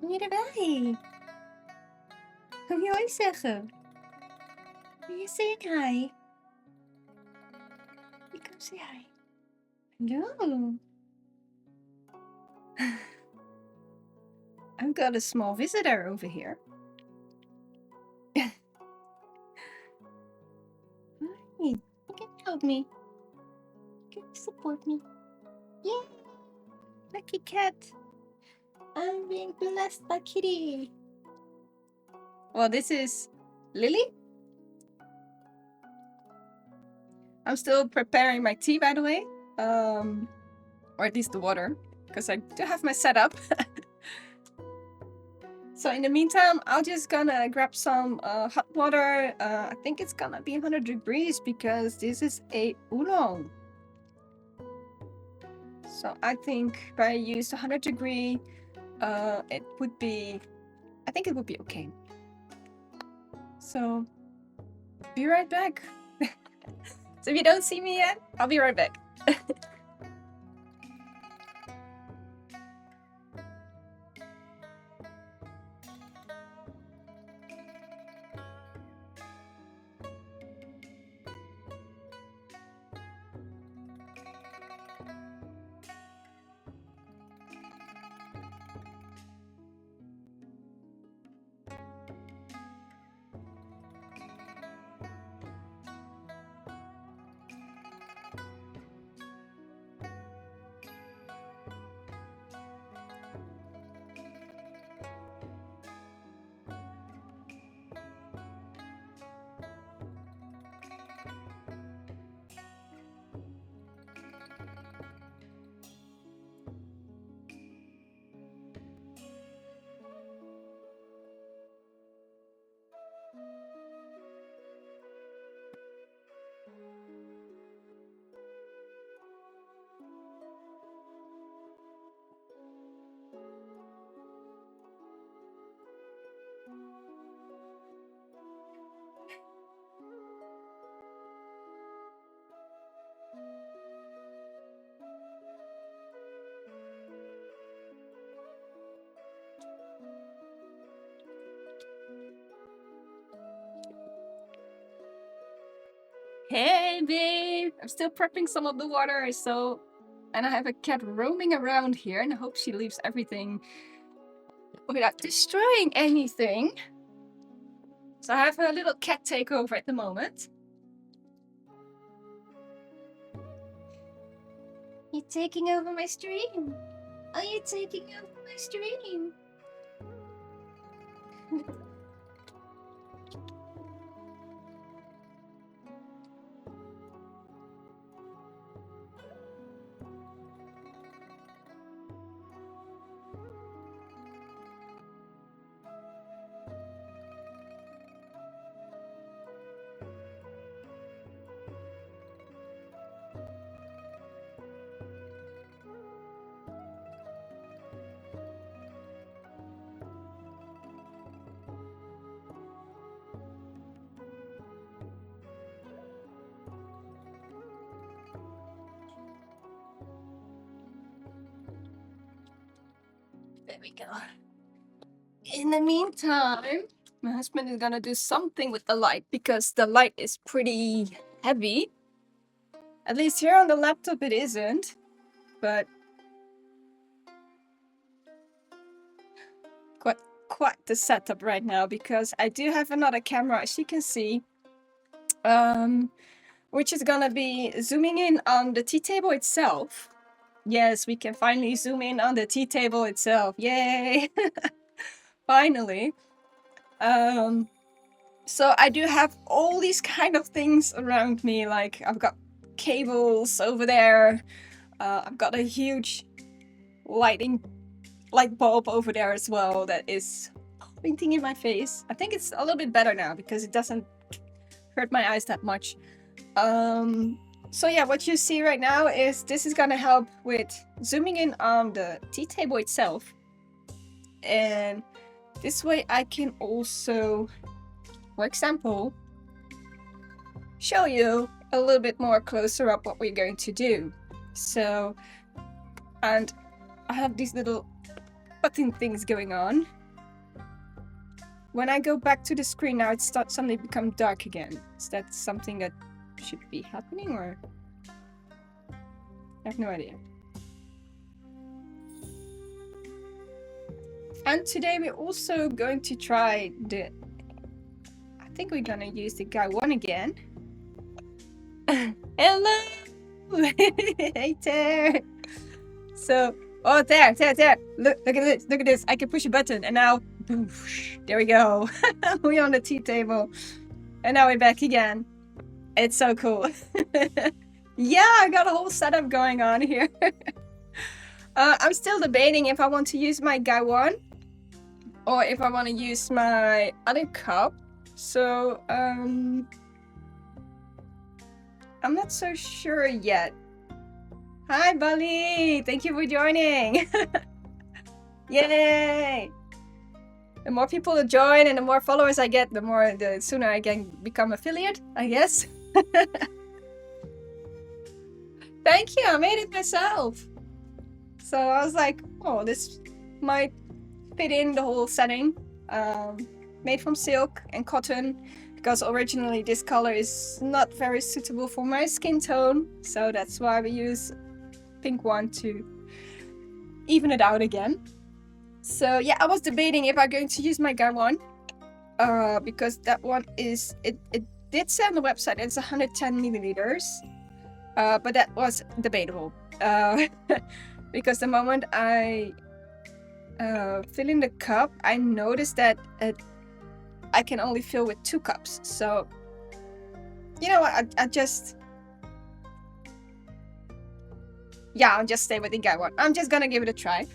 Kom je erbij? Kom je hoi zeggen? Wil je say hi? You come say hi. Hello. I've got a small visitor over here. Hi. You can help me. You can support me. Yay! Lucky cat. I'm being blessed by kitty. Well, this is Lily. I'm still preparing my tea, by the way. Or at least the water, because I do have my setup. So in the meantime, I'm just gonna grab some hot water. I think it's gonna be 100 degrees because this is a oolong. So I think if I use 100 degree, it would be, I think it would be okay. So be right back. So if you don't see me yet, I'll be right back. Hey babe, I'm still prepping some of the water, and I have a cat roaming around here, and I hope she leaves everything without destroying anything. So I have a little cat takeover at the moment. You're taking over my stream. Are you taking over my stream? There we go. In the meantime, my husband is gonna do something with the light because the light is pretty heavy. At least here on the laptop it isn't, but quite the setup right now because I do have another camera, as you can see, which is gonna be zooming in on the tea table itself. Yes, we can finally zoom in on the tea table itself. Yay! Finally. So I do have all these kind of things around me. Like I've got cables over there. I've got a huge light bulb over there as well that is pointing in my face. I think it's a little bit better now because it doesn't hurt my eyes that much. So yeah, what you see right now is this is gonna help with zooming in on the tea table itself. And this way I can also, for example, show you a little bit more closer up what we're going to do. So, and I have these little button things going on. When I go back to the screen now, it starts suddenly become dark again. Is that something that should be happening, or? I have no idea. And today we're also going to try the... I think we're gonna use the gaiwan again. Hello! Hey there! So, oh, there! Look at this, look at this. I can push a button and now, boosh, there we go. We're on the tea table. And now we're back again. It's so cool. Yeah, I got a whole setup going on here. I'm still debating if I want to use my gaiwan or if I want to use my other cup. So, I'm not so sure yet. Hi, Bali! Thank you for joining! Yay! The more people that join and the more followers I get, the sooner I can become affiliate, I guess. Thank you, I made it myself. So I was like, oh, this might fit in the whole setting. Made from silk and cotton, because originally this color is not very suitable for my skin tone. So that's why we use pink one to even it out again. So yeah, I was debating if I'm going to use my gaiwan, because that one is, it did say on the website it's 110 milliliters, but that was debatable, because the moment I fill in the cup, I noticed that I can only fill with 2 cups. So you know what, I just, yeah, I'll just stay with the gaiwan. I'm just gonna give it a try.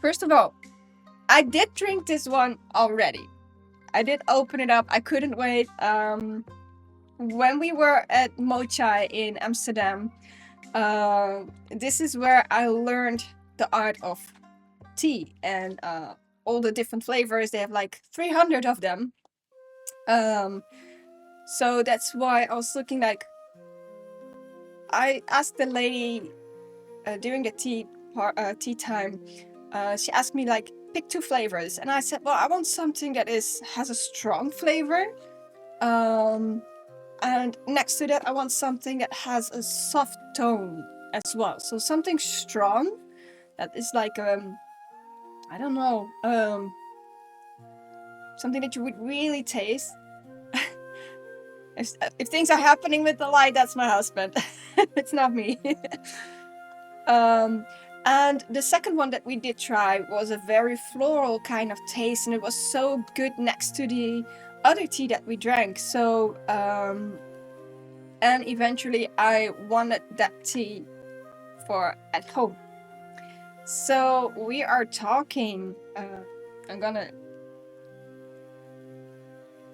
First of all, I did drink this one already. I did open it up. I couldn't wait. When we were at Moychay in Amsterdam, this is where I learned the art of tea and all the different flavors. They have like 300 of them. So that's why I was looking like, I asked the lady during the tea time, she asked me like, pick 2 flavors, and I said, well, I want something that has a strong flavor, and next to that I want something that has a soft tone as well. So something strong that is like I don't know, something that you would really taste. If things are happening with the light, that's my husband. It's not me. And the second one that we did try was a very floral kind of taste, and it was so good next to the other tea that we drank. So, and eventually I wanted that tea for at home. So we are talking, I'm gonna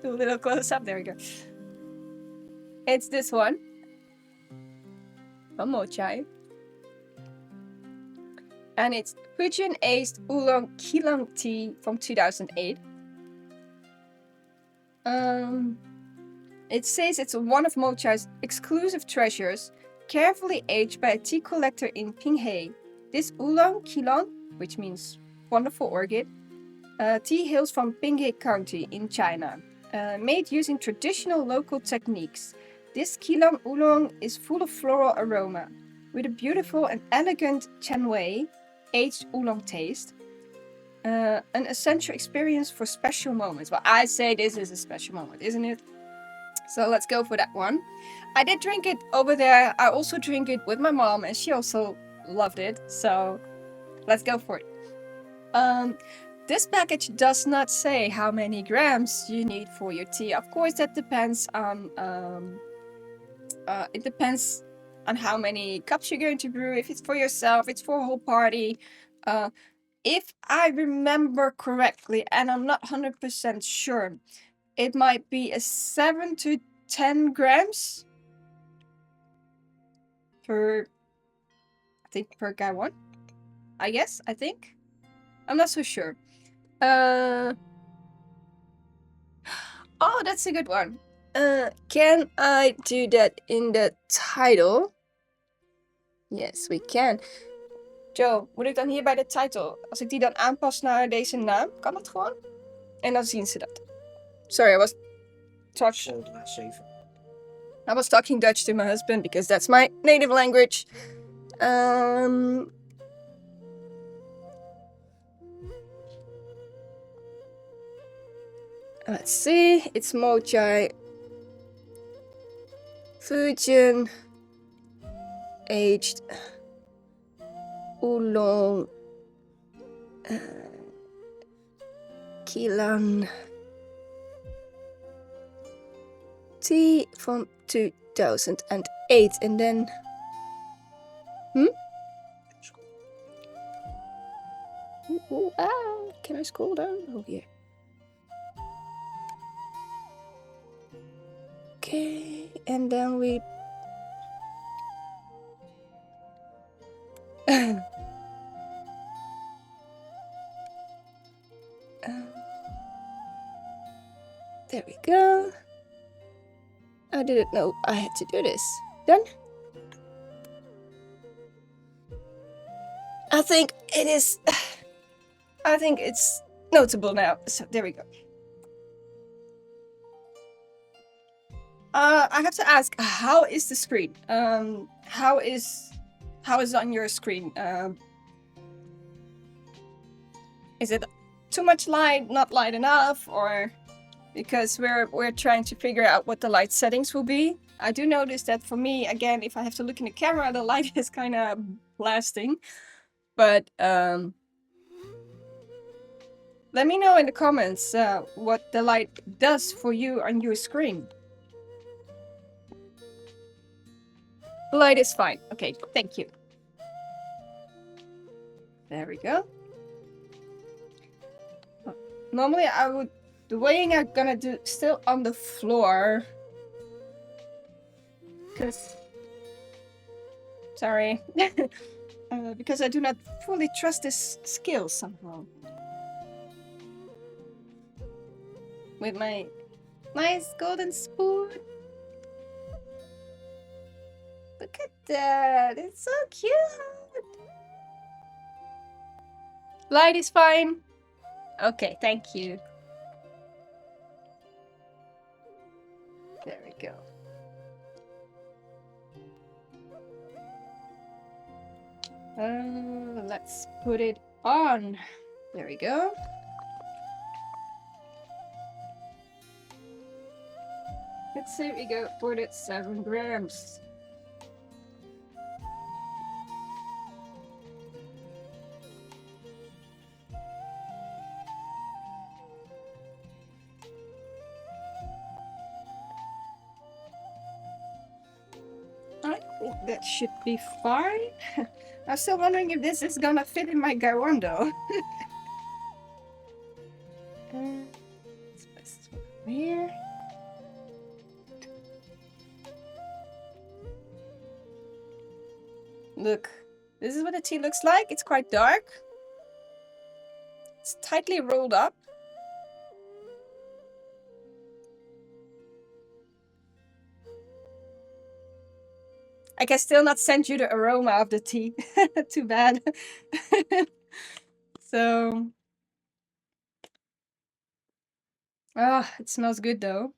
do a little close up, there we go. It's this one, from Moychay. And it's Fujian aged Oolong Qilan tea from 2008. It says it's one of Moychay's exclusive treasures, carefully aged by a tea collector in Pinghe. This Oolong Qilan, which means wonderful orchid, tea hails from Pinghe County in China, made using traditional local techniques. This Qilan Oolong is full of floral aroma, with a beautiful and elegant Chen Wei aged oolong taste, an essential experience for special moments. Well, I say this is a special moment, isn't it? So let's go for that one. I did drink it over there. I also drink it with my mom, and she also loved it. So let's go for it. This package does not say how many grams you need for your tea. Of course, that depends on it depends on how many cups you're going to brew. If it's for yourself, it's for a whole party. If I remember correctly, and I'm not 100% sure, it might be a 7 to 10 grams per, I think, per gaiwan. I think. I'm not so sure. Oh, that's a good one. Can I do that in the title? Yes, we can. Joe, moet ik dan hierbij de title? Als ik die dan aanpas naar deze naam, kan dat gewoon? En dan zien ze dat. Sorry, I was talking Dutch to my husband because that's my native language. Let's see. It's Moychay. Fujian. Aged. Oolong. Qilan. Tea from 2008 and then... Can I scroll down? Oh, yeah. Okay, and then we... there we go. I didn't know I had to do this. Done? I think it is... I think it's notable now. So there we go. I have to ask, how is the screen? How is it on your screen? Is it too much light, not light enough, or because we're trying to figure out what the light settings will be? I do notice that for me, again, if I have to look in the camera, the light is kind of blasting. But let me know in the comments what the light does for you on your screen. The light is fine. Okay, thank you. There we go. Normally I would... The weighing I'm gonna do still on the floor. Because... Sorry. Because I do not fully trust this skill somehow. With my nice golden spoon. Look at that, it's so cute. Light is fine. Okay, thank you. There we go. Let's put it on. There we go. Let's say we go for that 7 grams. I think that should be fine. I'm still wondering if this is gonna fit in my gaiwan though. Let's put this one here. Look, this is what the tea looks like. It's quite dark. It's tightly rolled up. I can still not send you the aroma of the tea. Too bad. So... Ah, it smells good though.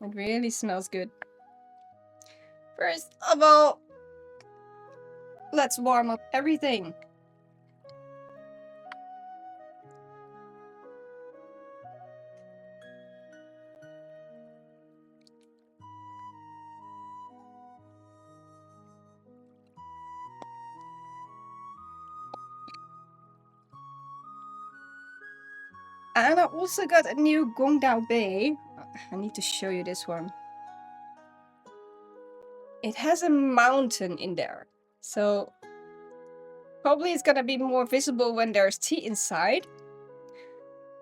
It really smells good. First of all, let's warm up everything. And I also got a new Gong Dao Bei. I need to show you this one. It has a mountain in there. So probably it's gonna be more visible when there's tea inside.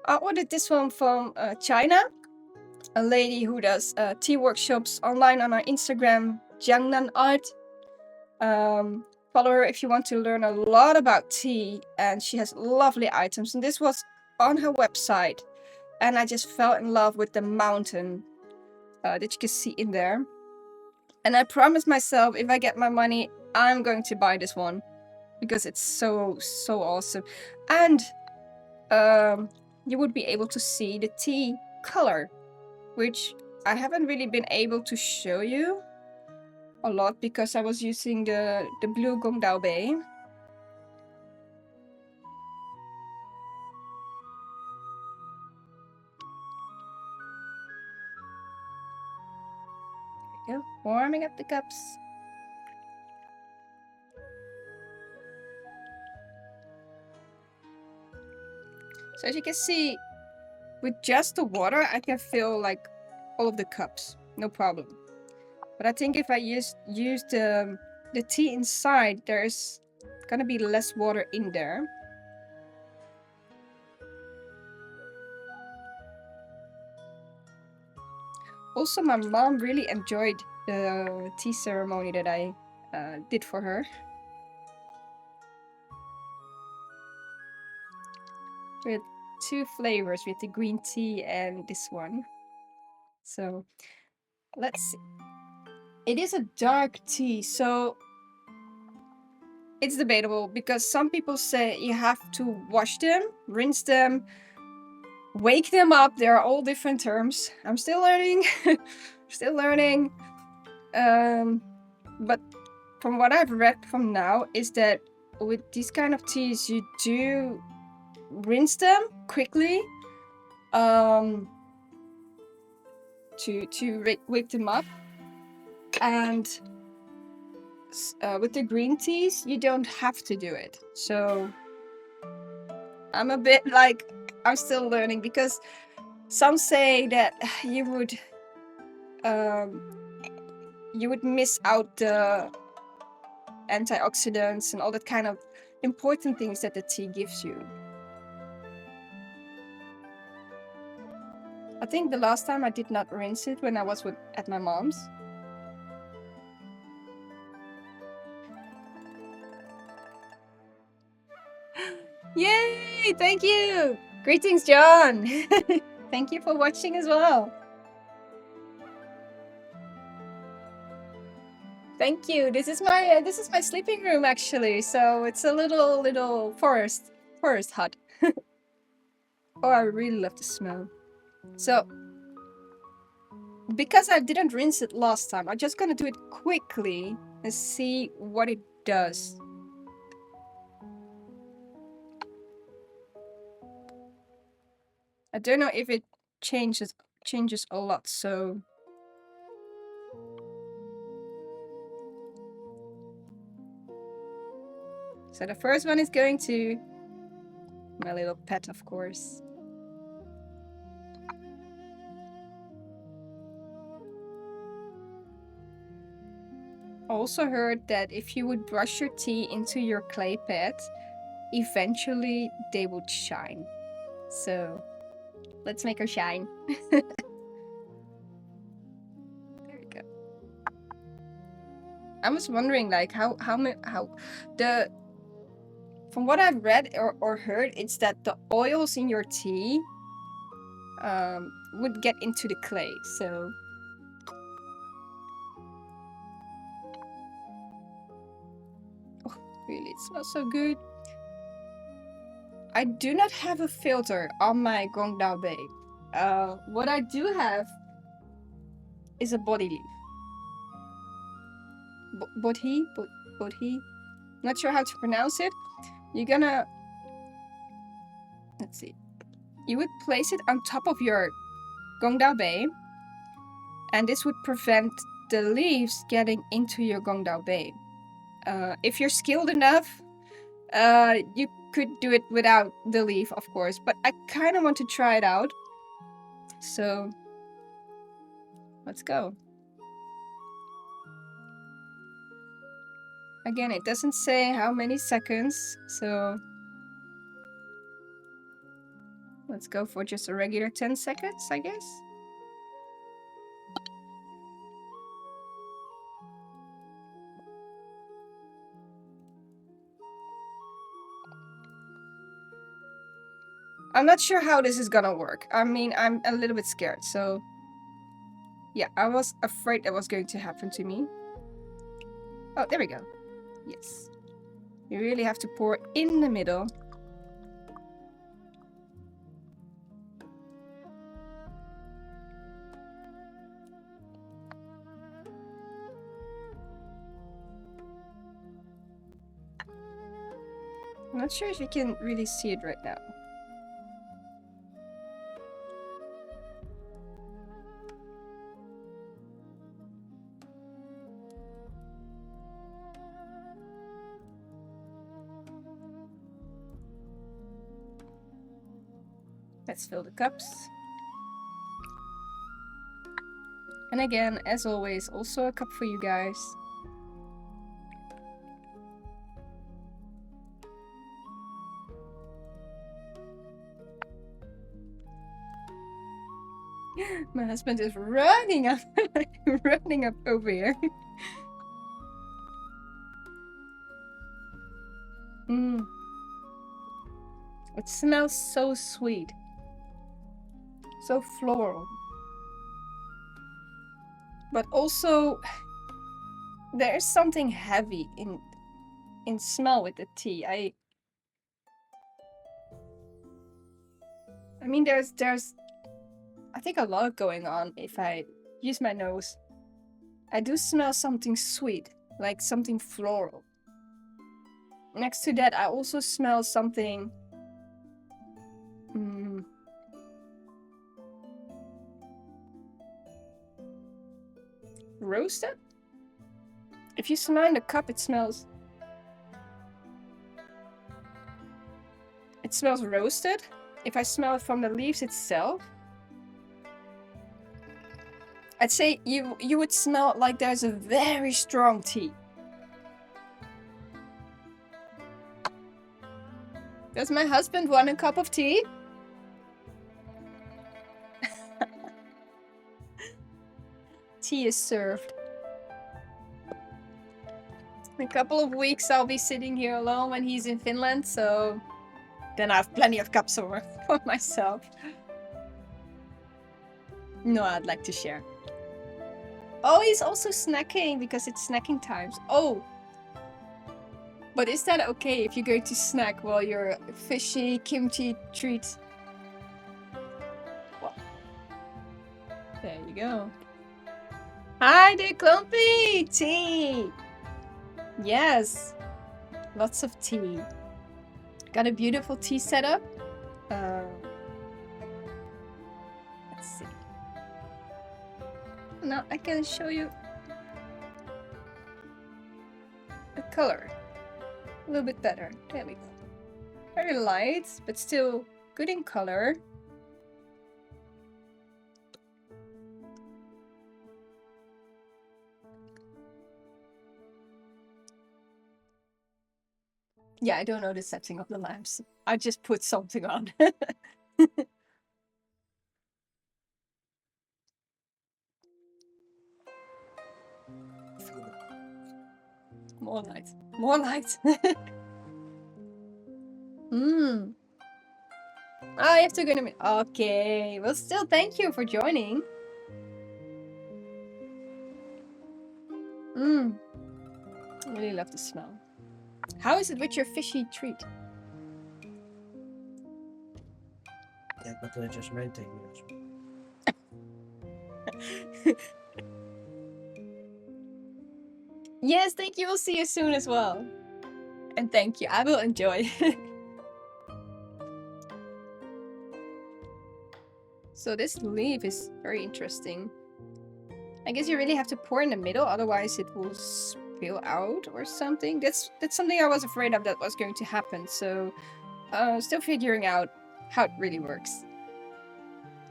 I ordered this one from China. A lady who does tea workshops online on her Instagram, Jiangnanart. Follow her if you want to learn a lot about tea. And she has lovely items. And this was on her website. And I just fell in love with the mountain that you can see in there. And I promised myself if I get my money, I'm going to buy this one. because it's so awesome. And you would be able to see the tea color, which I haven't really been able to show you a lot because I was using the blue Gong Dao Bei. There we go, warming up the cups. So as you can see, with just the water, I can fill like all of the cups, no problem. But I think if I use the tea inside, there's gonna be less water in there. Also, my mom really enjoyed the tea ceremony that I did for her. With 2 flavors, with the green tea and this one. So let's see. It is a dark tea, so it's debatable because some people say you have to wash them, rinse them, wake them up. There are all different terms. I'm still learning. Still learning. But from what I've read from now is that with these kind of teas, you do rinse them quickly to wake them up. And with the green teas, you don't have to do it. So I'm a bit like, I'm still learning because some say that you would miss out the antioxidants and all that kind of important things that the tea gives you. I think the last time I did not rinse it when I was at my mom's. Yay! Thank you! Greetings, John! Thank you for watching as well. Thank you. This is my sleeping room actually. So it's a little forest hut. Oh, I really love the smell. So because I didn't rinse it last time, I'm just gonna do it quickly and see what it does. I don't know if it changes a lot, so the first one is going to my little pet, of course. Also heard that if you would brush your tea into your clay pet, eventually they would shine. So let's make her shine. There we go. I was wondering, like, how the from what I've read or heard, it's that the oils in your tea would get into the clay. So oh, really, it smells so good. I do not have a filter on my Gong Dao Bei. What I do have is a body leaf. Bodhi? Not sure how to pronounce it. You're gonna... Let's see. You would place it on top of your Gong Dao Bei, and this would prevent the leaves getting into your Gong Dao Bei. If you're skilled enough, you could do it without the leaf, of course, but I kind of want to try it out. So let's go. Again, it doesn't say how many seconds, so let's go for just a regular 10 seconds, I guess. I'm not sure how this is gonna work. I mean, I'm a little bit scared, so yeah, I was afraid that was going to happen to me. Oh, there we go. Yes. You really have to pour in the middle. I'm not sure if you can really see it right now. Let's fill the cups. And again, as always, also a cup for you guys. My husband is running up, running up over here. It smells so sweet. So floral. But also, there's something heavy in smell with the tea. I mean, there's I think a lot going on if I use my nose. I do smell something sweet, like something floral. Next to that, I also smell something roasted? If you smell in the cup, it smells roasted. If I smell it from the leaves itself, I'd say you would smell like there's a very strong tea. Does my husband want a cup of tea? Tea is served. In a couple of weeks I'll be sitting here alone when he's in Finland, so then I have plenty of cups for myself. No, I'd like to share. Oh, he's also snacking because it's snacking times. Oh! But is that okay if you're going to snack while you're fishy kimchi treat? Well, there you go. Hi there, Clumpy! Tea! Yes! Lots of tea. Got a beautiful tea setup. Let's see. Now I can show you the color. A little bit better. There we go. Very light, but still good in color. Yeah, I don't know the setting of the lamps. I just put something on. More light. More light. I have to go to me. Okay. Well, still, thank you for joining. I really love the smell. How is it with your fishy treat? Yeah, but they're just renting. Yes, thank you. We'll see you soon as well. And thank you. I will enjoy. So this leaf is very interesting. I guess you really have to pour in the middle, otherwise it will spill out or something. That's something I was afraid of that was going to happen. So still figuring out how it really works.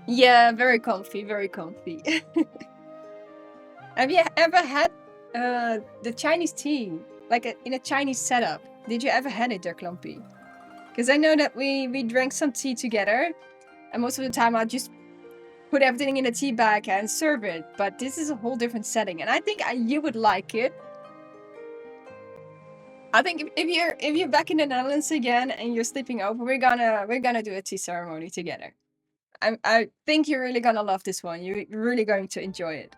Yeah, very comfy, very comfy. Have you ever had the Chinese tea, like in a Chinese setup? Did you ever had it there, Clumpy? Because I know that we drank some tea together, and most of the time I'll just put everything in a tea bag and serve it. But this is a whole different setting, and I think you would like it. I think if you're back in the Netherlands again and you're sleeping over, we're gonna do a tea ceremony together. I think you're really gonna love this one. You're really going to enjoy it.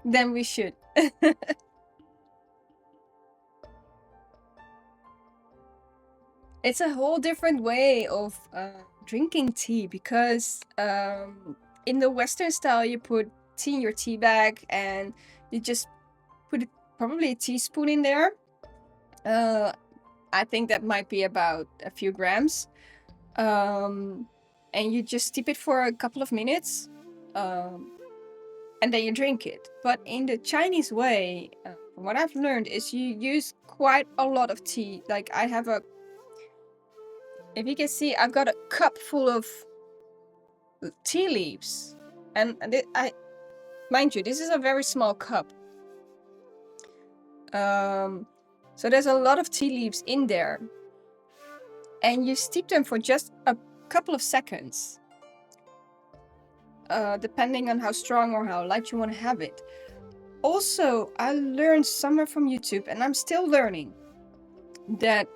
Then we should. It's a whole different way of drinking tea because in the Western style, you put tea in your tea bag and you just put probably a teaspoon in there. I think that might be about a few grams. And you just steep it for a couple of minutes. And then you drink it. But in the Chinese way, from what I've learned, is you use quite a lot of tea. Like I have if you can see, I've got a cup full of tea leaves, and mind you, this is a very small cup. So there's a lot of tea leaves in there, and you steep them for just a couple of seconds, depending on how strong or how light you want to have it. Also, I learned somewhere from YouTube, and I'm still learning, that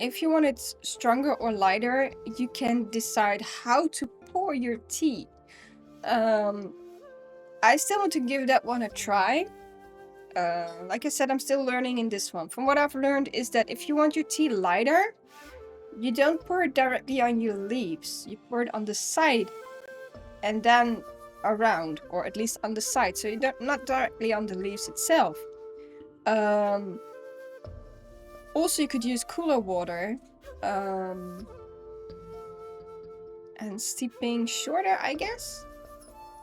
if you want it stronger or lighter, you can decide how to pour your tea. I still want to give that one a try. Like I said, I'm still learning in this one. From what I've learned is that if you want your tea lighter, you don't pour it directly on your leaves. You pour it on the side and then around, or at least on the side. So you don't, not directly on the leaves itself. Also, you could use cooler water. And steeping shorter, I guess?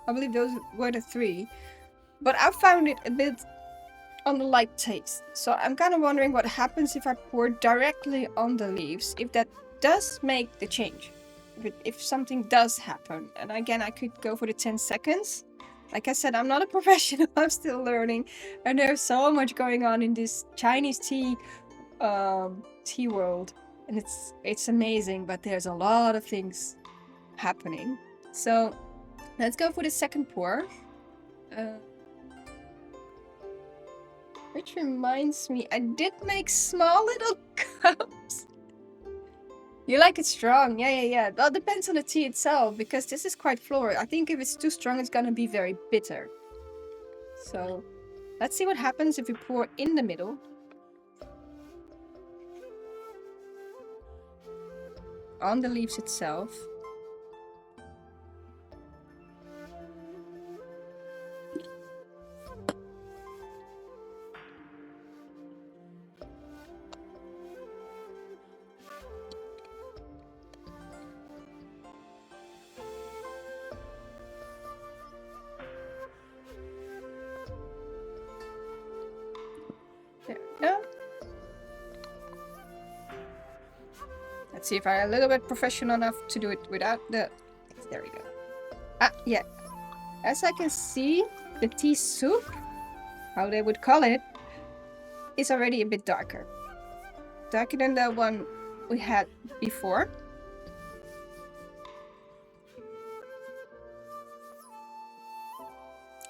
I believe those were the three. But I found it a bit on the light taste. So I'm kind of wondering what happens if I pour directly on the leaves, if that does make the change. If something does happen. And again, I could go for the 10 seconds. Like I said, I'm not a professional, I'm still learning. And there's so much going on in this Chinese tea world. And it's amazing, but there's a lot of things happening. So let's go for the second pour. Which reminds me, I did make small little cups. You like it strong? Yeah. Well, it depends on the tea itself, because this is quite floral. I think if it's too strong, it's gonna be very bitter. So let's see what happens if we pour in the middle. On the leaves itself. There we go. Let's see if I'm a little bit professional enough to do it without the... There we go. Ah, yeah. As I can see, the tea soup, how they would call it, is already a bit darker. Darker than the one we had before.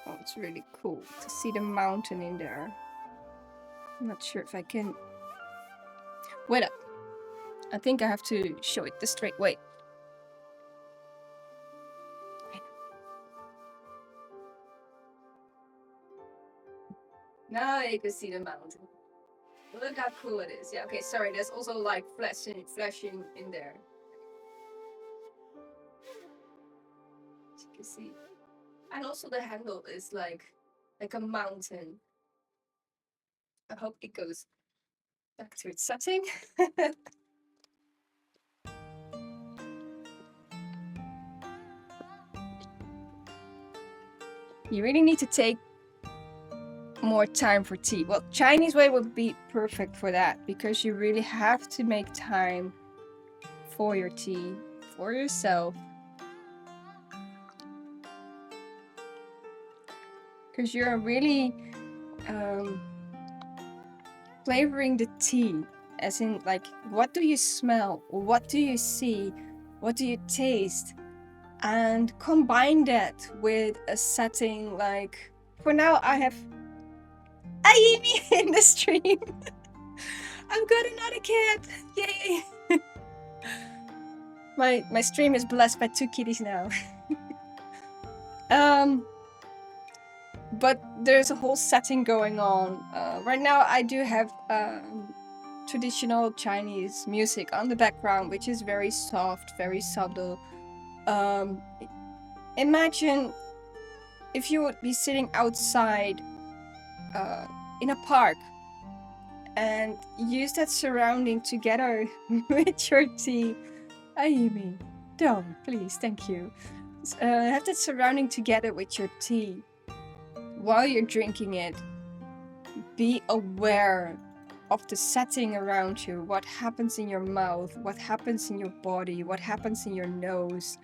Oh, it's really cool to see the mountain in there. I'm not sure if I can... Wait up. I think I have to show it the straight way. Now you can see the mountain. Look how cool it is. Yeah, okay, sorry, there's also like flashing in there. As you can see. And also the handle is like a mountain. I hope it goes back to its setting. You really need to take more time for tea. Well, Chinese way would be perfect for that, because you really have to make time for your tea, for yourself. Because you're really flavoring the tea, as in like, what do you smell? What do you see? What do you taste? And combine that with a setting like, for now I have Amy in the stream. I've got another cat. Yay! My stream is blessed by 2 kitties now. But there's a whole setting going on. Right now I do have traditional Chinese music on the background, which is very soft, very subtle. Imagine if you would be sitting outside in a park and use that surrounding together with your tea. Amy, don't, please, thank you. Have that surrounding together with your tea while you're drinking it. Be aware of the setting around you, what happens in your mouth, what happens in your body, what happens in your nose,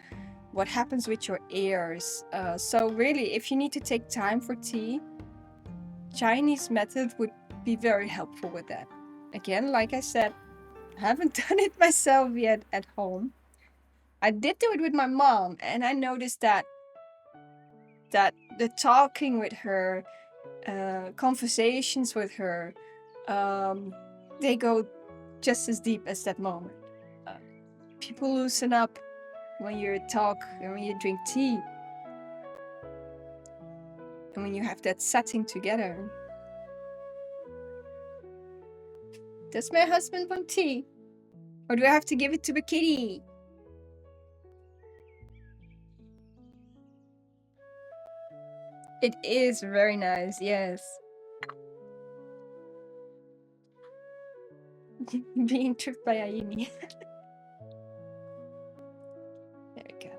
what happens with your ears. So really, if you need to take time for tea, Chinese method would be very helpful with that. Again, like I said, I haven't done it myself yet at home. I did do it with my mom, and I noticed that the talking with her, conversations with her, they go just as deep as that moment. People loosen up when you talk and when you drink tea, and when you have that setting together. Does my husband want tea? Or do I have to give it to the kitty? It is very nice, yes. Being tricked by Aini. There we go.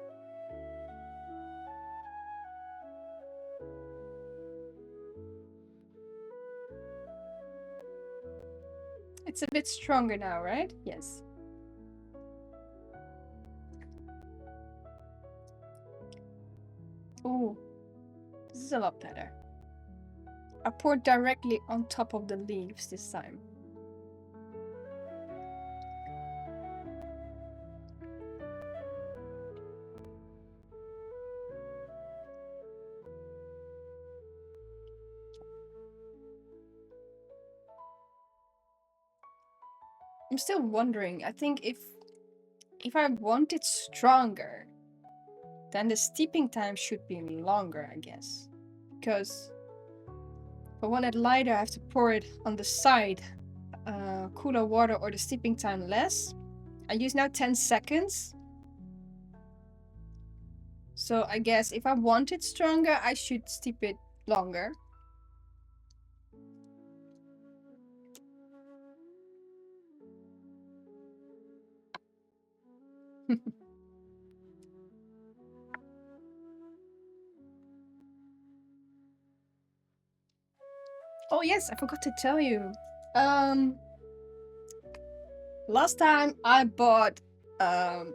It's a bit stronger now, right? Yes. Oh, this is a lot better. I poured directly on top of the leaves this time. I'm still wondering. I think if I want it stronger, then the steeping time should be longer, I guess. Because if I want it lighter, I have to pour it on the side, cooler water, or the steeping time less. I use now 10 seconds. So I guess if I want it stronger, I should steep it longer. Oh yes, I forgot to tell you. Last time I bought a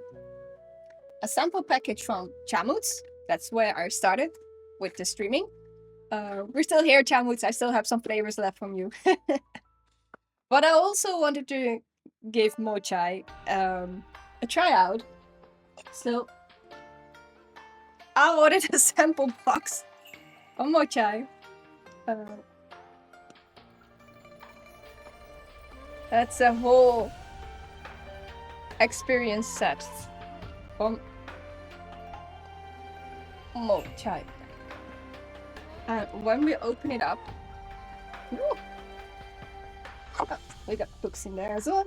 sample package from Chamuts. That's where I started with the streaming. We're still here, Chamuts. I still have some flavors left from you. But I also wanted to give Moychay a tryout. So I ordered a sample box of Moychay. That's a whole experience set from Moychay. And when we open it up, we got books in there as well.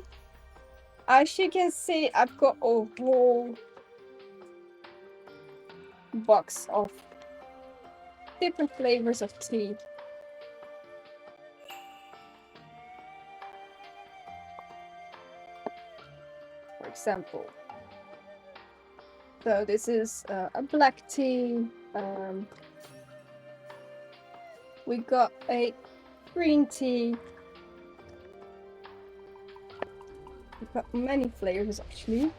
As you can see, I've got a whole box of different flavors of tea. For example, so this is a black tea. We got a green tea. We've got many flavors actually.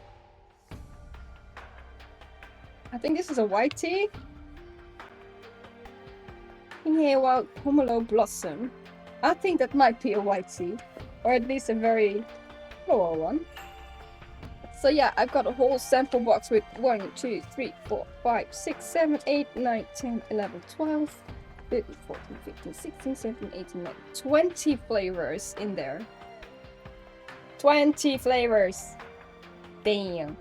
I think this is a white tea. In here, wild pomelo blossom. I think that might be a white tea, or at least a very floral one. So yeah, I've got a whole sample box with 1, 2, 3, 4, 5, 6, 7, 8, 9, 10, 11, 12, 13, 14, 15, 16, 17, 18, 19, 20 flavors in there. 20 flavors! Damn.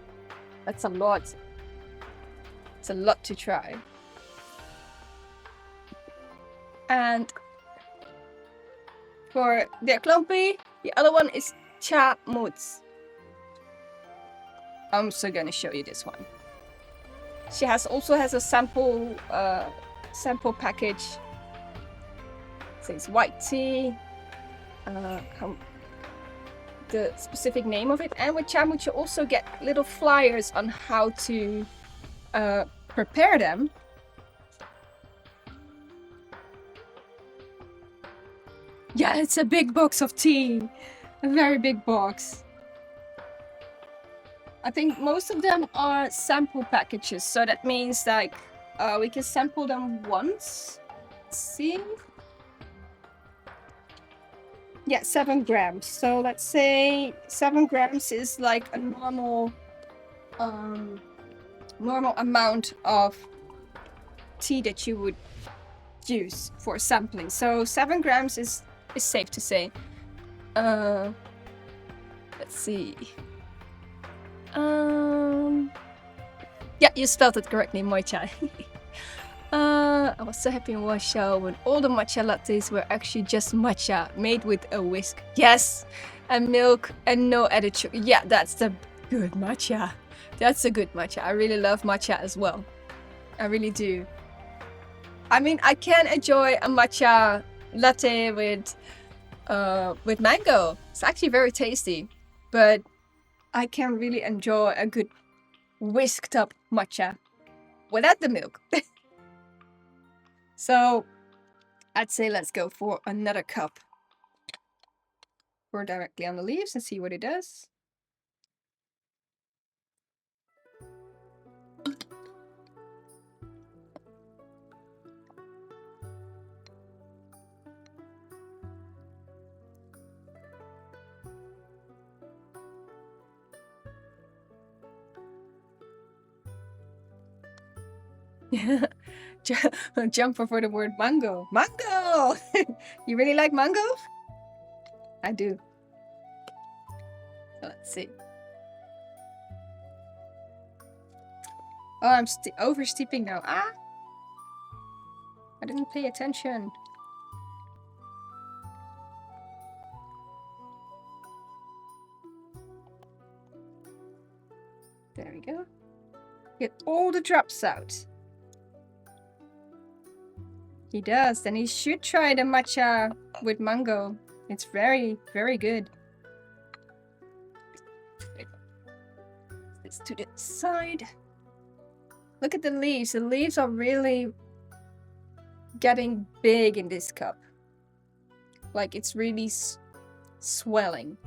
That's a lot. It's a lot to try. And for the Klumpy, the other one is matcha mousse. I'm also gonna show you this one. She also has a sample package. It says white tea, the specific name of it, and with Chamuch you also get little flyers on how to prepare them. Yeah, it's a big box of tea, a very big box. I think most of them are sample packages, so that means like we can sample them once. Let's see. Yeah, 7 grams. So let's say 7 grams is like a normal amount of tea that you would use for sampling. So 7 grams is safe to say. Let's see. Yeah, you spelled it correctly, Moychay. I was so happy in Warsaw when all the matcha lattes were actually just matcha made with a whisk. Yes, and milk and no added sugar. Yeah, that's the good matcha. That's a good matcha. I really love matcha as well. I really do. I mean, I can enjoy a matcha latte with mango. It's actually very tasty, but I can really enjoy a good whisked up matcha without the milk. So I'd say let's go for another cup. Pour directly on the leaves and see what it does. Jump for the word mango. Mango! You really like mango? I do. So let's see. Oh, I'm oversteeping now. Ah! I didn't pay attention. There we go. Get all the drops out. He does. Then he should try the matcha with mango. It's very, very good. This to the side. Look at the leaves. The leaves are really getting big in this cup. Like it's really swelling.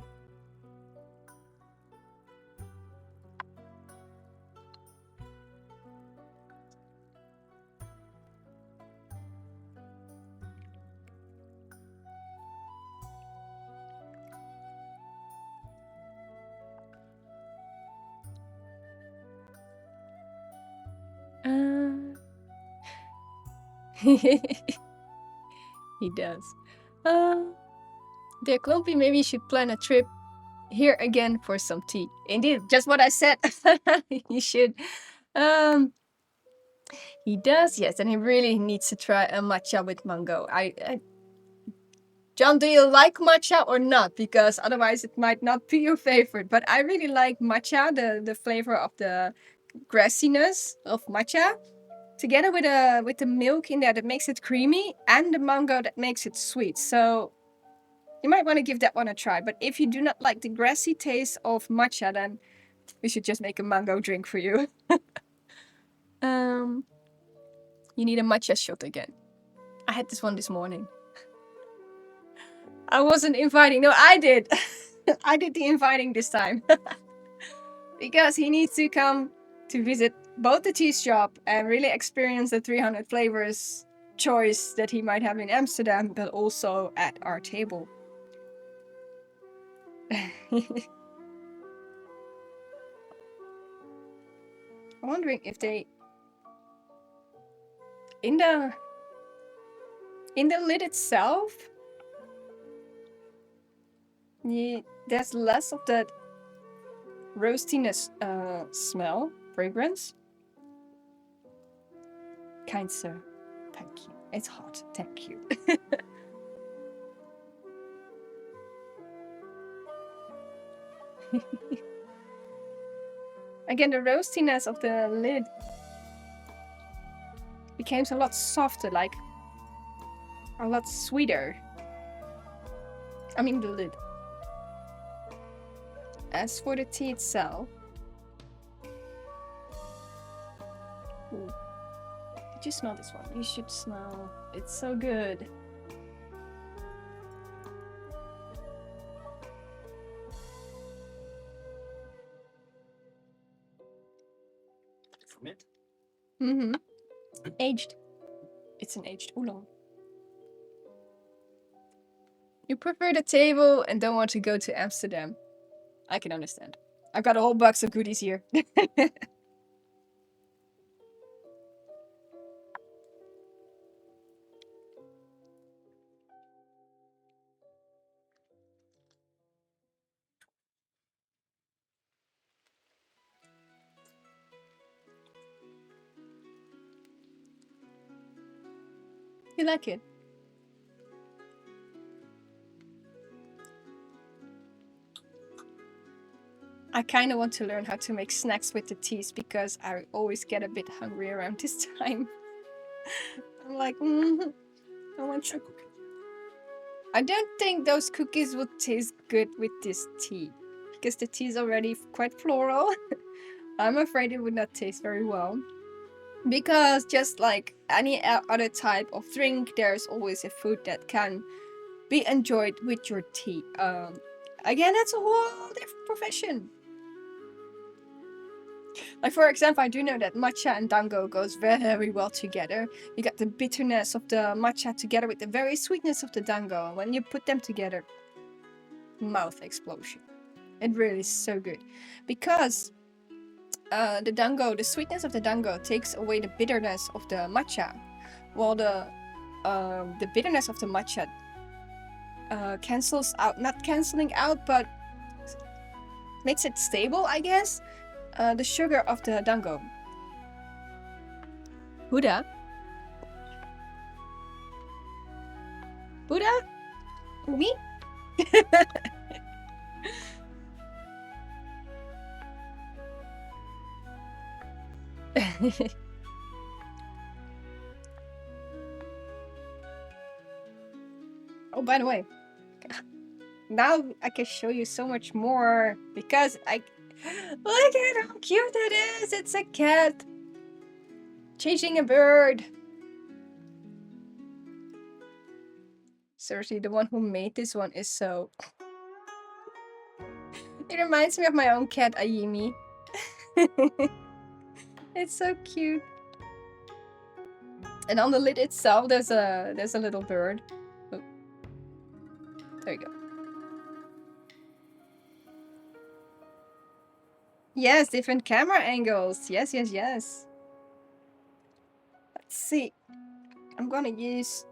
He does. Dear Clumpy, maybe you should plan a trip here again for some tea. Indeed, just what I said. You should. He does, yes, and he really needs to try a matcha with mango. John, do you like matcha or not? Because otherwise it might not be your favorite. But I really like matcha, the flavor of the grassiness of matcha. Together with the milk in there that makes it creamy, and the mango that makes it sweet. So you might want to give that one a try. But if you do not like the grassy taste of matcha, then we should just make a mango drink for you. You need a matcha shot again. I had this one this morning. I wasn't inviting. No, I did. I did the inviting this time. Because he needs to come to visit both the tea shop and really experience the 300 flavors choice that he might have in Amsterdam, but also at our table. I'm wondering if they in the lid itself, there's less of that roastiness smell, fragrance. Kind sir, thank you. It's hot, thank you. Again, the roastiness of the lid became a lot softer, like a lot sweeter. I mean the lid. As for the tea itself, ooh. Did you smell this one? You should smell. It's so good. From it? Mm-hmm. Aged. It's an aged oolong. You prefer the table and don't want to go to Amsterdam. I can understand. I've got a whole box of goodies here. You like it? I kind of want to learn how to make snacks with the teas because I always get a bit hungry around this time. I'm like, I want to. I don't think those cookies would taste good with this tea because the tea is already quite floral. I'm afraid it would not taste very well. Because just like any other type of drink, there's always a food that can be enjoyed with your tea. Again, that's a whole different profession. Like for example, I do know that matcha and dango goes very well together. You got the bitterness of the matcha together with the very sweetness of the dango. And when you put them together, mouth explosion. It really is so good. Because the dango, the sweetness of the dango takes away the bitterness of the matcha. While the bitterness of the matcha cancels out, not canceling out, but makes it stable, I guess. The sugar of the dango. Buddha? Buddha? Me? Oh, by the way, now I can show you so much more because look at how cute it is. It's a cat chasing a bird. Seriously, the one who made this one is so... It reminds me of my own cat, Ayimi. It's so cute. And on the lid itself, there's a little bird. Oh. There you go. Yes, different camera angles. Yes, yes, yes. Let's see. I'm gonna use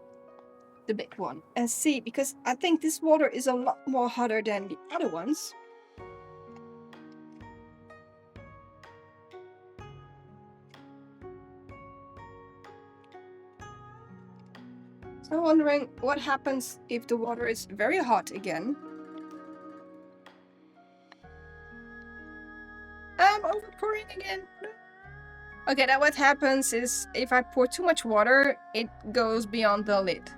the big one and see, because I think this water is a lot more hotter than the other ones. So I'm wondering what happens if the water is very hot again. I'm overpouring again. Okay, now what happens is if I pour too much water, it goes beyond the lid.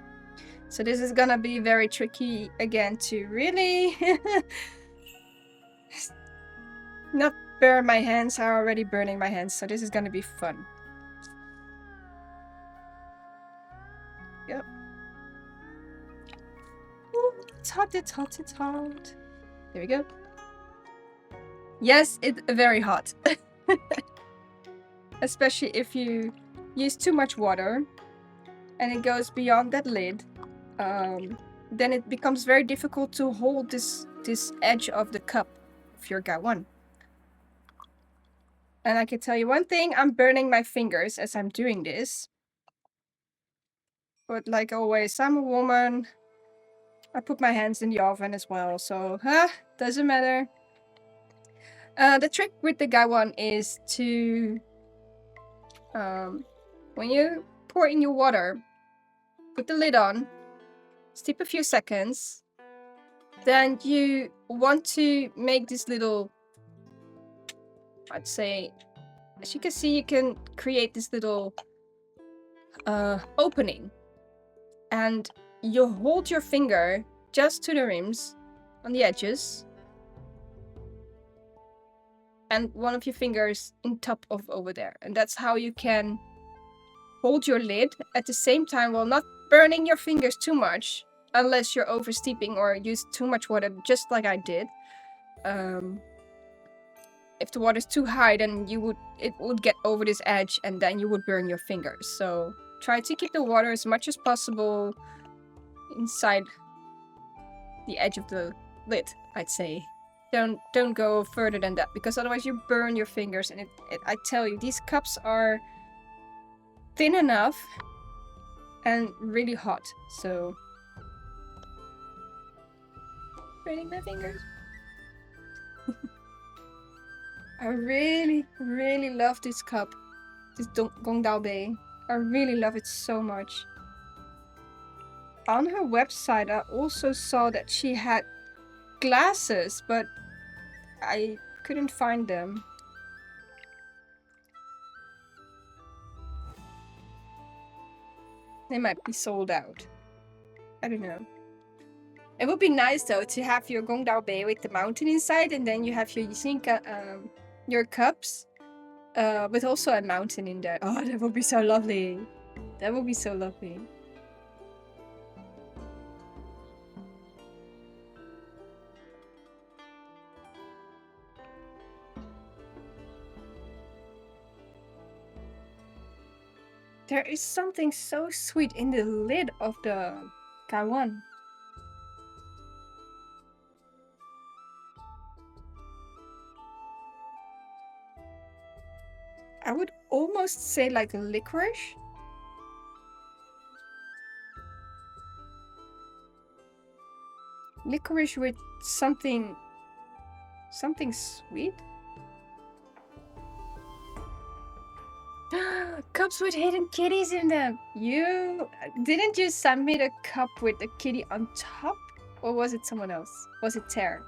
So this is gonna be very tricky again to really not burn my hands. I'm already burning my hands, so this is gonna be fun. Yep. Ooh, it's hot, it's hot, it's hot. There we go. Yes, it's very hot. Especially if you use too much water and it goes beyond that lid, then it becomes very difficult to hold this edge of the cup of your gaiwan. And I can tell you one thing, I'm burning my fingers as I'm doing this. But like always, I'm a woman. I put my hands in the oven as well, so doesn't matter. The trick with the gaiwan is to when you pour in your water, put the lid on, steep a few seconds, then you want to make this little, I'd say, as you can see, you can create this little opening, and you hold your finger just to the rims on the edges, and one of your fingers in top of over there, and that's how you can hold your lid at the same time while not burning your fingers too much, unless you're over steeping or use too much water, just like I did. If the water's too high, then it would get over this edge, and then you would burn your fingers. So try to keep the water as much as possible inside the edge of the lid, I'd say. Don't go further than that, because otherwise you burn your fingers. And I tell you, these cups are thin enough and really hot, so burning my fingers. I really, really love this cup, this Gong Dao Bei. I really love it so much. On her website, I also saw that she had glasses, but I couldn't find them. They might be sold out. I don't know. It would be nice though to have your Gong Dao Bei with the mountain inside, and then you have your your cups with also a mountain in there. Oh, that would be so lovely. That would be so lovely. There is something so sweet in the lid of the gaiwan. I would almost say like a licorice. Licorice with something sweet. Cups with hidden kitties in them. Didn't you send me the cup with the kitty on top? Or was it someone else? Was it Ter?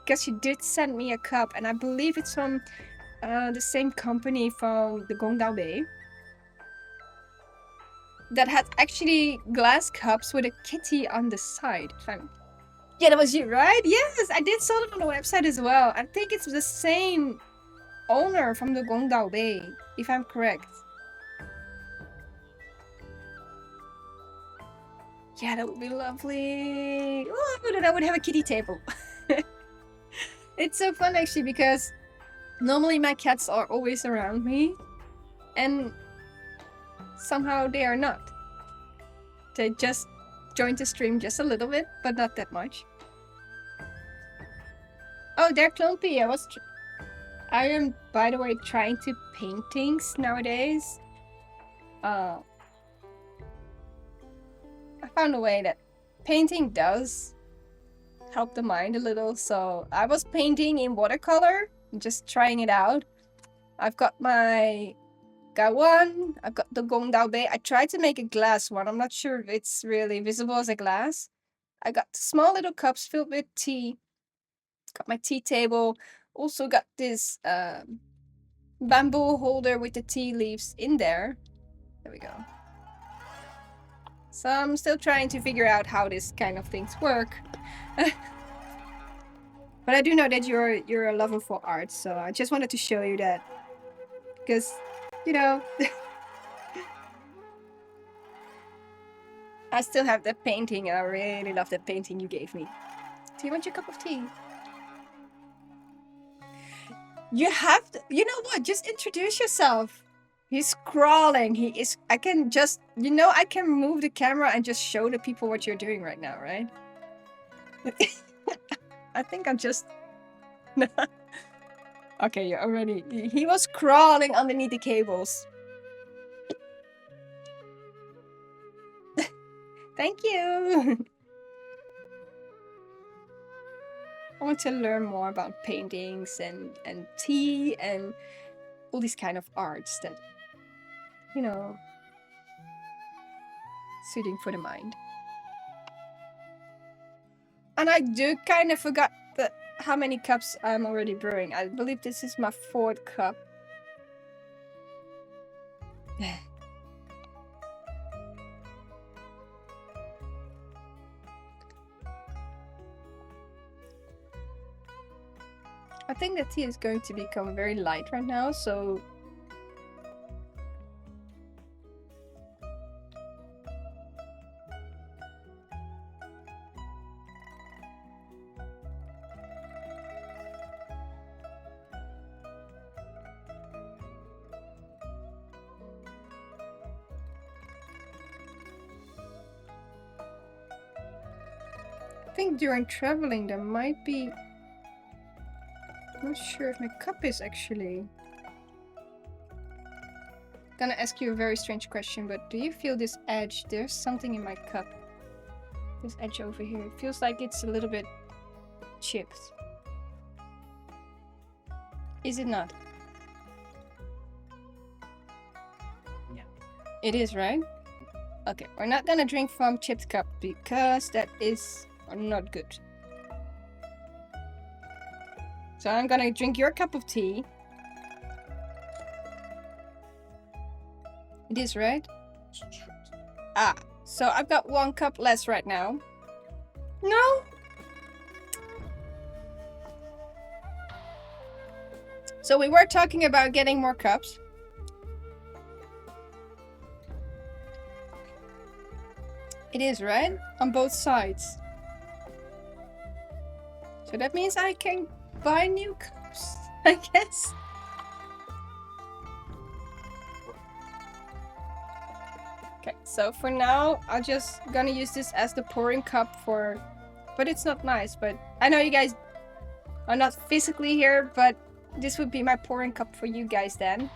Because you did send me a cup, and I believe it's from the same company from the Gong Dao Bei. That had actually glass cups with a kitty on the side. Yeah, that was you, right? Yes, I did saw it on the website as well. I think it's the same owner from the Gong Dao Bei, if I'm correct. Yeah, that would be lovely. Oh, then I would have a kitty table. It's so fun actually, because normally my cats are always around me, and somehow they are not. They just joined the stream just a little bit, but not that much. Oh, they're clumpy. I am, by the way, trying to paint things nowadays. I found a way that painting does help the mind a little. So I was painting in watercolor, just trying it out. I've got my gaiwan, I've got the Gong Dao Bei. I tried to make a glass one. I'm not sure if it's really visible as a glass. I got small little cups filled with tea. Got my tea table. Also got this bamboo holder with the tea leaves in there. There we go. So I'm still trying to figure out how this kind of things work. But I do know that you're a lover for art, so I just wanted to show you that. Because, you know, I still have that painting, and I really love that painting you gave me. Do you want your cup of tea? You have to, you know what? Just introduce yourself. He's crawling. He is. I can just, I can move the camera and just show the people what you're doing right now, right? I think I'm just. Okay, you're already. He was crawling underneath the cables. Thank you. I want to learn more about paintings and tea and all these kind of arts that, soothing for the mind. And I do kind of forgot that how many cups I'm already brewing. I believe this is my 4th cup. I think the tea is going to become very light right now, so I think during traveling there might be... I'm not sure if my cup is actually... Gonna ask you a very strange question, but do you feel this edge? There's something in my cup. This edge over here. It feels like it's a little bit chipped. Is it not? Yeah. It is, right? Okay, we're not gonna drink from chipped cup because that is not good. So I'm gonna drink your cup of tea. It is, right? Ah, so I've got 1 cup less right now. No? So we were talking about getting more cups. It is, right? On both sides. So that means I can buy new cups, I guess. Okay, so for now, I'm just gonna use this as the pouring cup for... But it's not nice, but I know you guys are not physically here, but this would be my pouring cup for you guys then.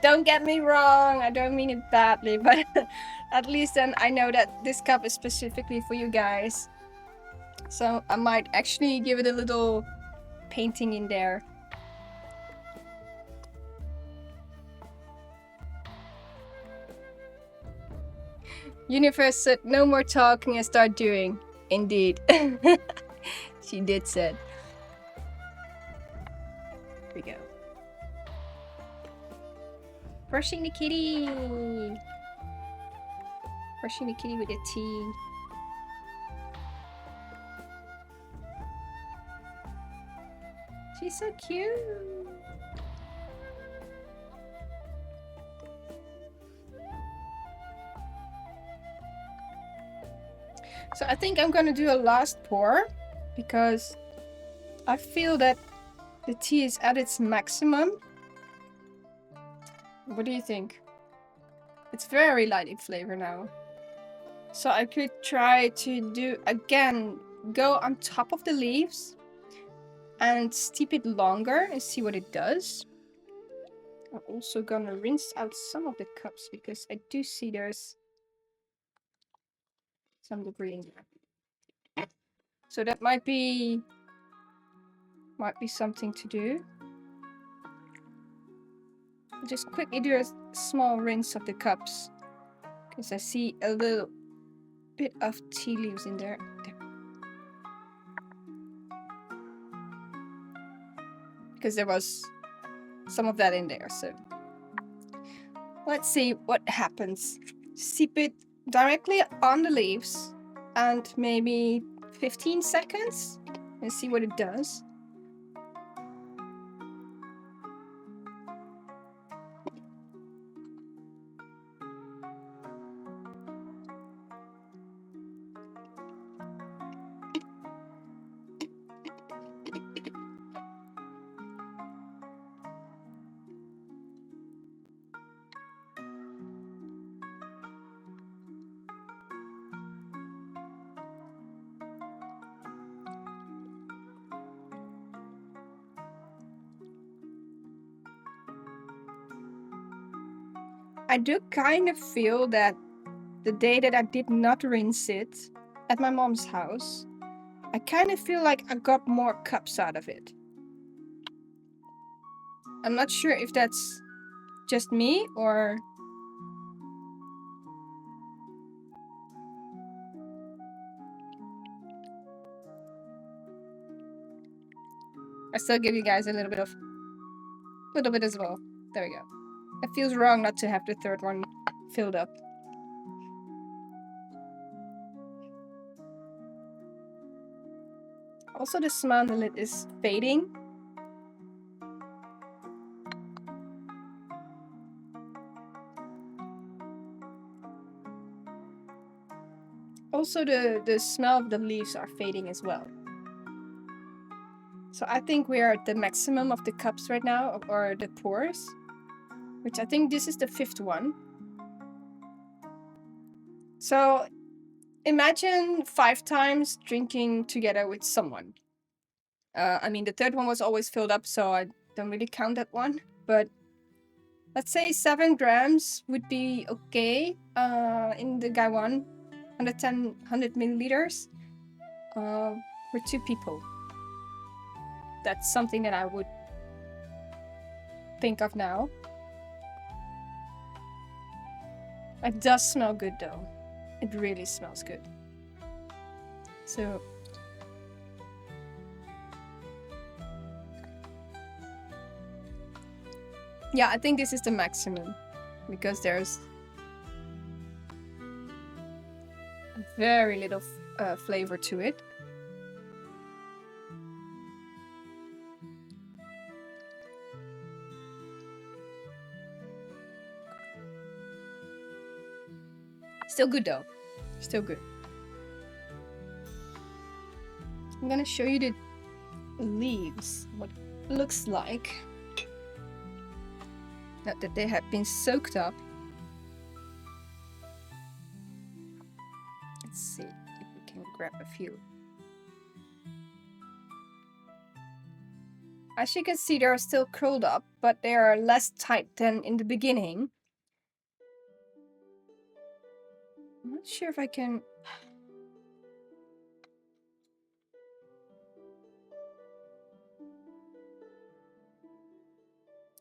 Don't get me wrong, I don't mean it badly, but at least then I know that this cup is specifically for you guys. So I might actually give it a little painting in there. Universe said no more talking and start doing. Indeed. She did said. Here we go. Brushing the kitty. Brushing the kitty with the tea. She's so cute. So I think I'm gonna do a last pour because I feel that the tea is at its maximum. What do you think? It's very light in flavor now. So I could try to do again, go on top of the leaves and steep it longer and see what it does. I'm also gonna rinse out some of the cups because I do see there's some debris in there. So that might be something to do. Just quickly do a small rinse of the cups because I see a little bit of tea leaves in there. Because there was some of that in there, so let's see what happens. Steep it directly on the leaves and maybe 15 seconds and see what it does. I do kind of feel that the day that I did not rinse it at my mom's house, I kind of feel like I got more cups out of it. I'm not sure if that's just me or... I still give you guys a little bit as well. There we go. It feels wrong not to have the third one filled up. Also, the smell on the lid is fading. Also, the smell of the leaves are fading as well. So I think we are at the maximum of the cups right now, or the pours. Which I think this is the 5th one. So imagine 5 times drinking together with someone. I mean, the 3rd one was always filled up, so I don't really count that one. But let's say 7 grams would be okay in the gaiwan, 100 milliliters for 2 people. That's something that I would think of now. It does smell good though. It really smells good. So yeah, I think this is the maximum because there's very little flavor to it. Still good though. Still good. I'm gonna show you the leaves, what it looks like. Now that they have been soaked up. Let's see if we can grab a few. As you can see, they are still curled up, but they are less tight than in the beginning. I'm not sure if I can...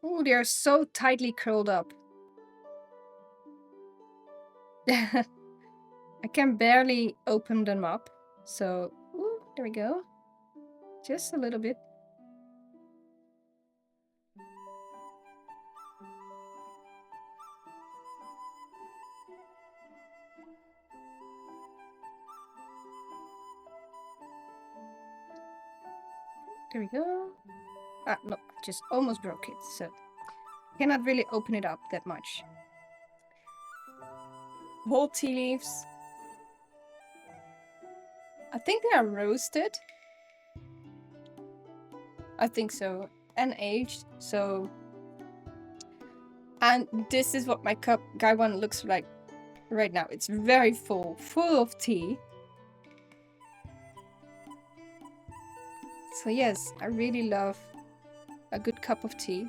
Oh, they are so tightly curled up. I can barely open them up. So, ooh, there we go. Just a little bit. There we go. Ah, no, just almost broke it, so cannot really open it up that much. Whole tea leaves. I think they are roasted. I think so. And aged, so... And this is what my cup gaiwan looks like right now. It's very full of tea. So yes, I really love a good cup of tea.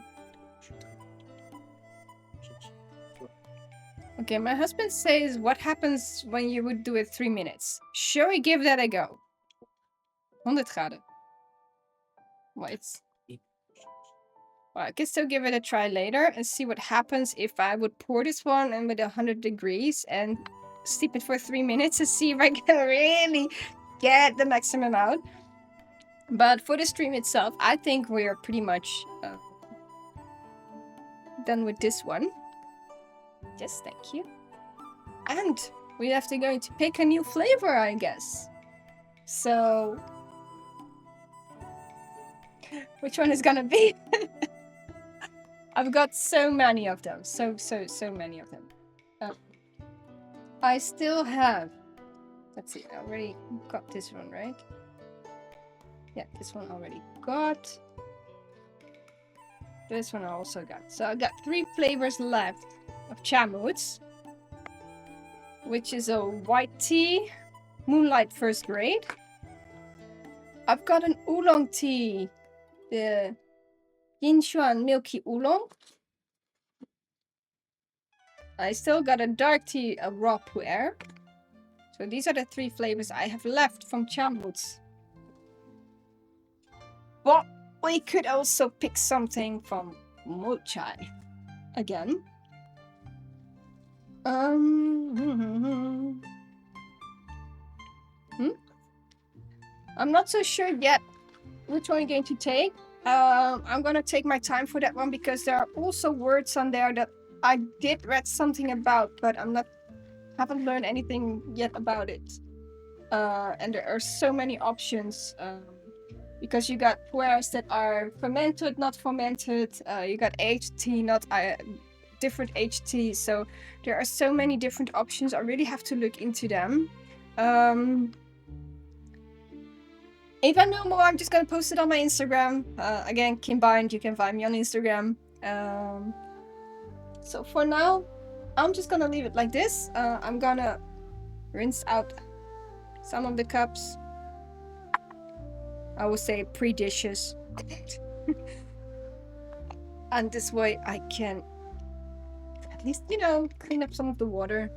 Okay, my husband says, what happens when you would do it 3 minutes? Shall we give that a go? 100 graden. Well, I can still give it a try later and see what happens if I would pour this one and with 100 degrees and steep it for 3 minutes and see if I can really get the maximum out. But for the stream itself, I think we're pretty much done with this one. Yes, thank you. And we have to going to pick a new flavor, I guess. So, which one is gonna be? I've got so many of them. So many of them. I still have... Let's see, I already got this one, right? Yeah, this one already got. This one I also got. So I got 3 flavors left of chamoots, which is a white tea, moonlight first grade. I've got an oolong tea, the Yinshuan milky oolong. I still got a dark tea, a raw pu'er. So these are the 3 flavors I have left from chamoots. But we could also pick something from Moychay again. I'm not so sure yet which one I'm going to take. I'm gonna take my time for that one because there are also words on there that I did read something about, but haven't learned anything yet about it. And there are so many options because you got puers that are fermented, not fermented. You got aged tea, not different aged tea. So there are so many different options. I really have to look into them. If I know more, I'm just gonna post it on my Instagram. Again, Kimbind, you can find me on Instagram. So for now, I'm just gonna leave it like this. I'm gonna rinse out some of the cups. I would say pre-dishes. And this way I can at least, you know, clean up some of the water.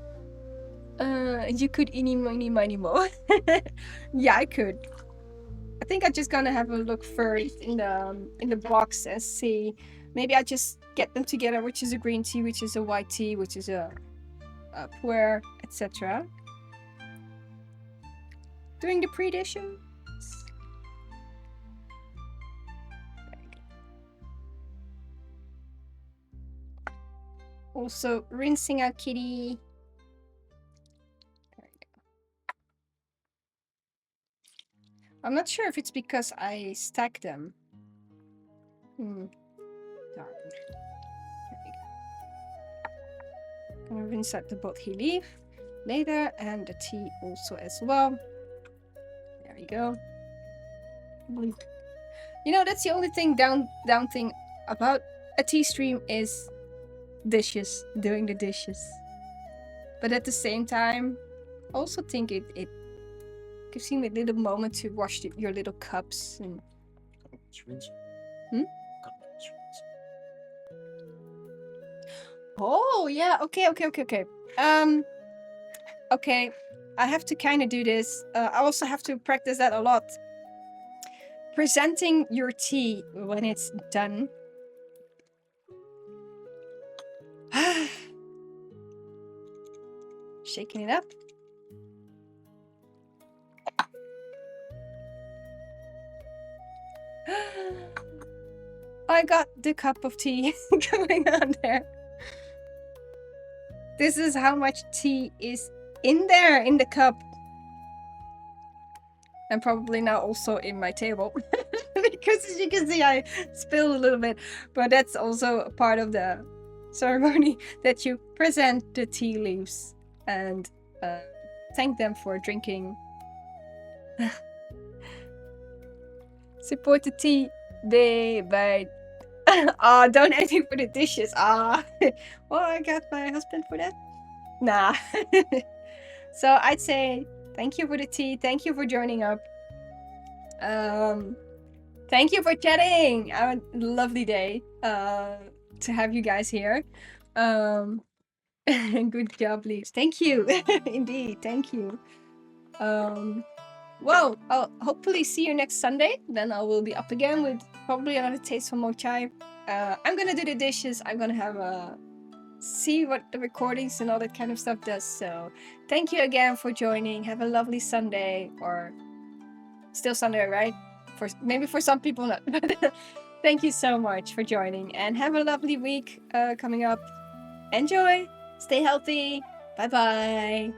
You could eeny, miny, mo. Yeah, I could. I think I'm just gonna have a look first in the box and see. Maybe I just get them together, which is a green tea, which is a white tea, which is a puer, etc. Doing the pre-dition. Also rinsing out kitty. There we go. I'm not sure if it's because I stack them. Darn. There we go. Gonna rinse out the bothy leaf later, and the tea also as well. There we go. You know, that's the only thing down thing about a tea stream is dishes, doing the dishes. But at the same time, I also think it gives you a little moment to wash your little cups and. Oh yeah, okay. Okay, I have to kind of do this. I also have to practice that a lot. Presenting your tea when it's done. Shaking it up. I got the cup of tea going on there. This is how much tea is in there in the cup. And probably now also in my table. Because as you can see, I spilled a little bit. But that's also a part of the ceremony, that you present the tea leaves and thank them for drinking. Support the tea day by donating for the dishes. Well, I got my husband for that. Nah. So I'd say thank you for the tea. Thank you for joining up. Thank you for chatting. A lovely day to have you guys here. Good job, Leaves. Thank you. Indeed, thank you. Well, I'll hopefully see you next Sunday. Then I will be up again with probably another taste from Moychay. I'm gonna do the dishes. I'm gonna have see what the recordings and all that kind of stuff does. So thank you again for joining. Have a lovely Sunday, or still Sunday, right? Maybe for some people not. Thank you so much for joining, and have a lovely week coming up. Enjoy. Stay healthy. Bye bye.